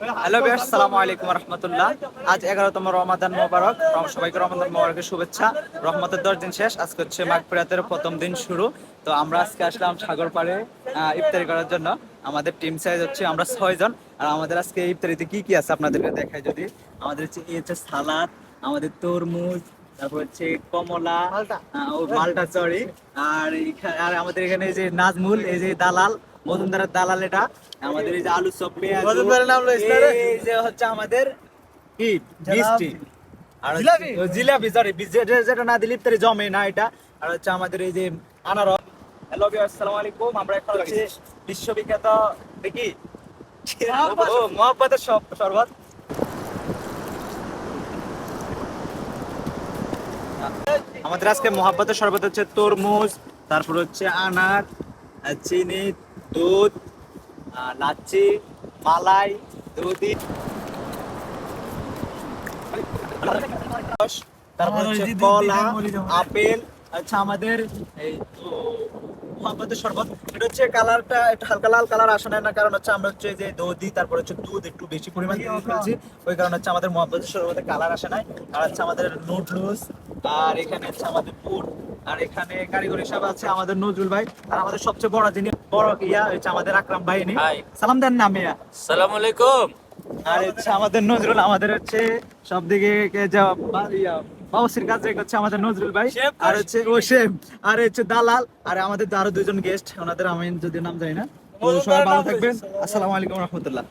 Hello viewers, আসসালামু আলাইকুম ওয়া রাহমাতুল্লাহ। আজ 11তম রমাদান মোবারক। সবাইকে রমাদান মোবারকের শুভেচ্ছা। রহমতের 10 দিন শেষ, আজকে হচ্ছে মাগফিরাতের প্রথম দিন শুরু। তো আমরা আজকে আসলাম সাগর পাড়ে ইফতারি করার জন্য। আমাদের টিম সাইজ হচ্ছে আমরা 6 জন। আর আমাদের আজকে ইফতারিতে কি কি আছে আপনাদেরকে দেখাই যদি। আমাদের হচ্ছে সালাদ, আমাদের তরমুজ, তারপর হচ্ছে কমলা, মালটা সরি। আর আমাদের এখানে এই যে নাজমুল, এই যে দালাল, মজুমদারের দালাল এটা। আমাদের এই যে আলু চপ, পেঁয়াজ, এই যে হচ্ছে আমাদের কি মিষ্টি, আর জিলাপি সরি, যেটা না দিলে ইফতারি জমে না এটা। আর হচ্ছে আমাদের এই যে আনারস। হ্যালো ভিউয়ার্স, আসসালামু আলাইকুম। আমরা এখন হচ্ছে বিশ্ববিখ্যাত দেখি ও মহব্বতের শরবত। আমাদের আজকে মহাব্বতের শরবত হচ্ছে তরমুজ, তারপর হচ্ছে আনার, চিনি, দুধ, লাচ্ছি, মালাই, দুধি, তারপর হচ্ছে কলা, আপেল। আচ্ছা, আমাদের এই মহাব্বতের শরবত, এটা হচ্ছে কালারটা একটু হালকা লাল কালার আসে না, কারণ হচ্ছে আমরা হচ্ছে যে দধি তারপর হচ্ছে দুধ একটু বেশি পরিমাণ দিয়ে ফেলছি, ওই কারণে হচ্ছে আমাদের মহাব্বতের শরবতে কালার আসে নাই। আর হচ্ছে আমাদের নুডলস, আর এখানে হচ্ছে আমাদের পুর, আর এখানে কারিগর হিসাবে আছে আমাদের নজরুল ভাই। আর আমাদের সবচেয়ে বড় যিনি বড় ইয়া হচ্ছে আমাদের আকরাম ভাই। সালাম দেন না মিয়া। আসসালামু আলাইকুম। আর হচ্ছে আমাদের নজরুল, আমাদের হচ্ছে সব দিকে বাবুসির কাজ হচ্ছে আমাদের নজরুল ভাই। আর হচ্ছে ও শেফ, আর হচ্ছে দালাল, আর আমাদের আরো দুজন গেস্ট, ওনাদের আমি যদি নাম জানি না। তো সবাই ভালো থাকবেন। আসসালামু আলাইকুম রহমতুল্লাহ।